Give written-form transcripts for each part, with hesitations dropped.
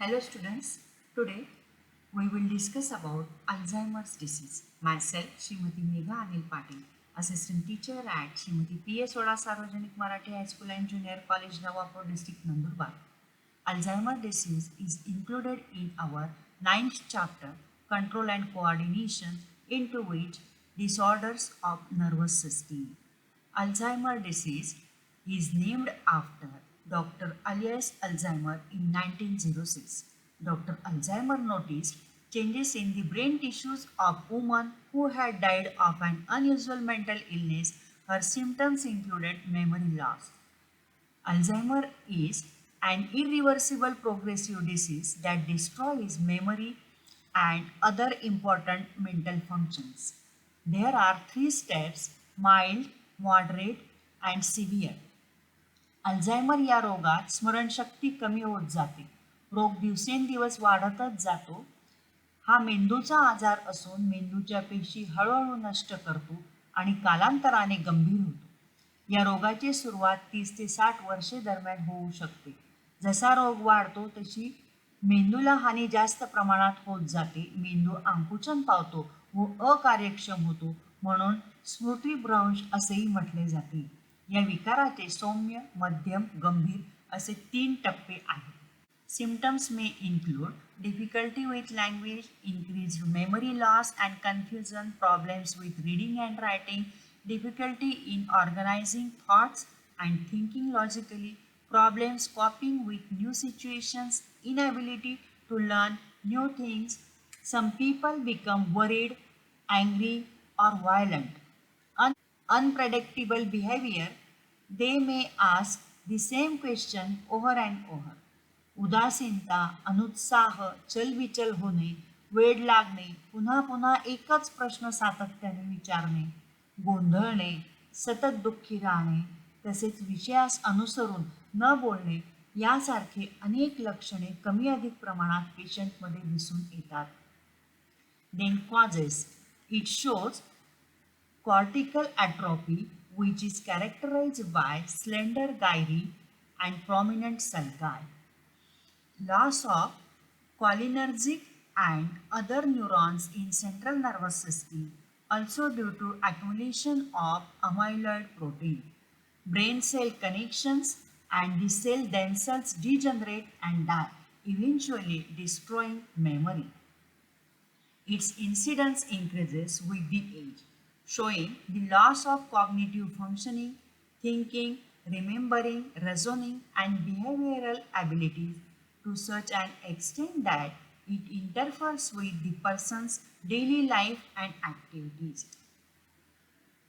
Hello students, today we will discuss about Alzheimer's disease. Myself, Srimati Megha Anil Patil, Assistant Teacher at Srimati P.S. Oda Sarvajanik Marathi High School and Junior College, Nawapur District, Nandurbar. Alzheimer's disease is included in our ninth chapter, Control and Coordination, into which disorders of nervous system. Alzheimer disease is named after Dr. Alois Alzheimer in 1906. Dr. Alzheimer noticed changes in the brain tissues of women who had died of an unusual mental illness. Her symptoms included memory loss. Alzheimer is an irreversible progressive disease that destroys memory and other important mental functions. There are three steps: mild, moderate, and severe. Alzheimer या रोगात स्मरणशक्ती कमी होत जाते. रोग दिवसेंदिवस वाढतच जातो. हा मेंदूचा आजार असून मेंदूच्या पेशी हळूहळू नष्ट करतो आणि कालांतराने गंभीर होतो. या रोगाची सुरुवात 30 ते 60 वर्षे दरम्यान होऊ शकते. जसा रोग वाढतो तशी मेंदूला हानी जास्त प्रमाणात होत जाते. मेंदू आकुंचन पावतो व अकार्यक्षम होतो, म्हणून स्मृतिभ्रंश असेही म्हटले जाते. या विकाराचे सौम्य, मध्यम, गंभीर असे 3 टप्पे आहेत. Symptoms may include difficulty with language, increased memory loss and confusion, problems with reading and writing, difficulty in organizing thoughts and thinking logically, problems coping with new situations, inability to learn new things. Some people become worried, angry, or violent. Unpredictable behavior. They may ask the same question over and over. उदासीनता, अनुत्साह, चलबिचल होणे, वेड लागणे, पुन्हा पुन्हा एकच प्रश्न सातत्याने विचारणे, गोंधळणे, सतत दुःखी राहणे, तसेच विषयास अनुसरून न बोलणे यासारखे अनेक लक्षणे कमी अधिक प्रमाणात पेशंटमध्ये दिसून येतात. Then causes. It shows cortical atrophy, which is characterized by slender gyri and prominent sulci. Loss of cholinergic and other neurons in central nervous system, also due to accumulation of amyloid protein. Brain cell connections and the cell themselves degenerate and die, eventually destroying memory. Its incidence increases with the age, showing the loss of cognitive functioning, thinking, remembering, reasoning, and behavioral abilities to such an extent that it interferes with the person's daily life and activities.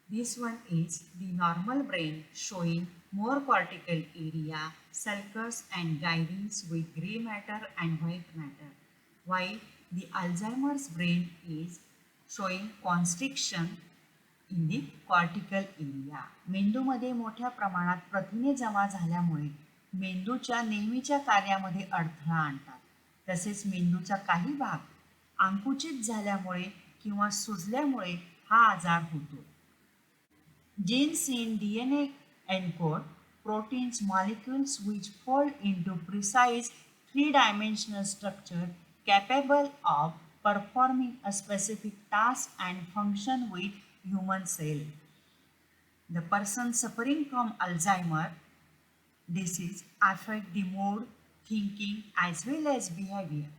This one is the normal brain, showing more cortical area, sulcus and gyres with gray matter and white matter, while the Alzheimer's brain is showing constriction in the cortical area. मेंदूमध्ये मोठ्या प्रमाणात प्रथिने जमा झाल्यामुळे मेंदूच्या नेहमीच्या कार्यामध्ये अडथळा आणतात. तसेच मेंदूचा काही भाग आकुंचित झाल्यामुळे किंवा सुजल्यामुळे हा आजार होतो. Genes in DNA encode proteins molecules which fold into precise three-dimensional structure capable of performing a specific task and function with human cell. The person suffering from Alzheimer disease affect the mood, thinking as well as behavior.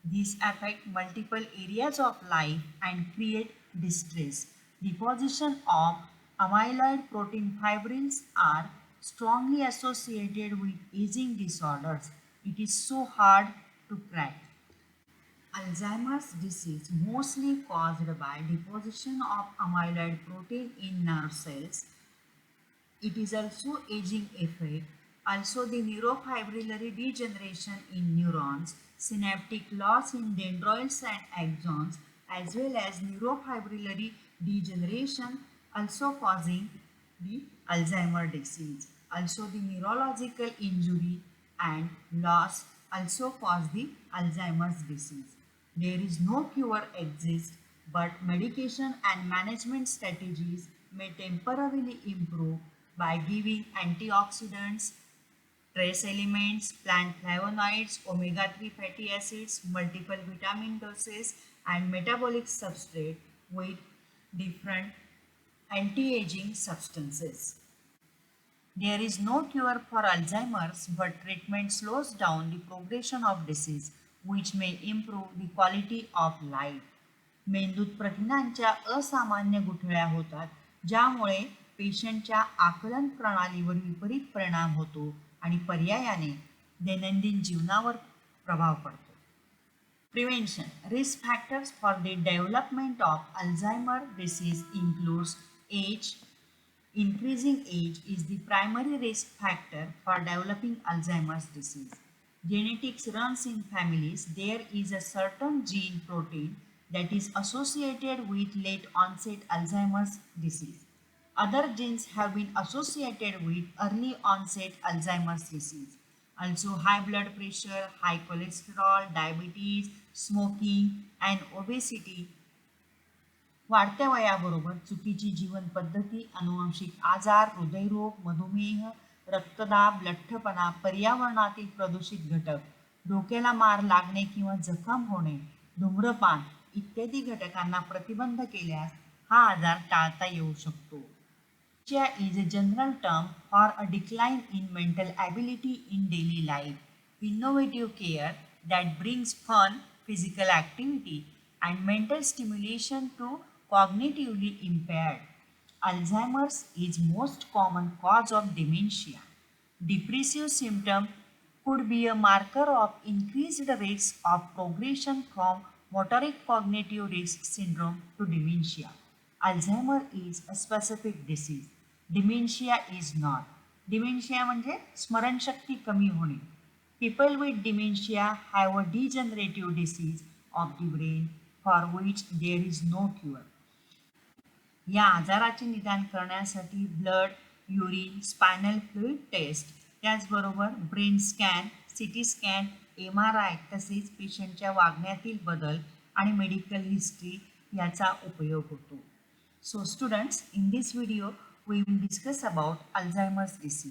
These affect multiple areas of life and create distress. Deposition of amyloid protein fibrils are strongly associated with aging disorders. It is so hard to crack. Alzheimer's disease mostly caused by deposition of amyloid protein in nerve cells. It is also aging effect, also the neurofibrillary degeneration in neurons, synaptic loss in dendroids and axons, as well as neurofibrillary degeneration also causing the Alzheimer disease. Also the neurological injury and loss also cause the Alzheimer's disease. There is no cure exists, but medication and management strategies may temporarily improve by giving antioxidants, trace elements, plant flavonoids, omega-3 fatty acids, multiple vitamin doses, and metabolic substrate with different anti-aging substances. There is no cure for Alzheimer's, but treatment slows down the progression of disease, which may improve the quality of life. मेंदूत प्रथिनांच्या असामान्य गुठळ्या होतात, ज्यामुळे पेशंटच्या आकलन प्रणालीवर विपरीत परिणाम होतो आणि पर्यायाने दैनंदिन जीवनावर प्रभाव पडतो. Prevention. Risk factors for the development of Alzheimer disease includes age. Increasing age is the primary risk factor for developing Alzheimer's disease. Genetics runs in families. There is a certain gene protein that is associated with late onset Alzheimer's disease. Other genes have been associated with early onset Alzheimer's disease. Also, high blood pressure, high cholesterol, diabetes, smoking, and obesity. वाढत्या वयाबरोबर चुकीची जीवन पद्धती, अनुवांशिक आजार, हृदयरोग, मधुमेह, रक्तदाब, लठ्ठपणा, पर्यावरणातील प्रदूषित घटक, डोक्याला मार लागणे किंवा जखम होणे, धूम्रपान इत्यादी घटकांना प्रतिबंध केल्यास हा आजार टाळता येऊ शकतो. Dementia is a general term for a decline in mental ability in daily life. Innovative care that brings fun, physical activity, and mental stimulation to cognitively impaired. Alzheimer's is most common cause of dementia. Depressive symptom could be a marker of increased risk of progression from motoric cognitive risk syndrome to dementia. Alzheimer is a specific disease. Dementia is not. Dementia म्हणजे स्मरणशक्ती कमी होणे. People with dementia have a degenerative disease of the brain for which there is no cure. या आजाराचे निदान करण्यासाठी blood, urine, spinal fluid test, त्याचबरोबर brain scan, CT scan, MRI तसेच पेशंटच्या वागण्यातील बदल आणि मेडिकल हिस्ट्री याचा उपयोग होतो. So students, in this video we will discuss about Alzheimer's disease.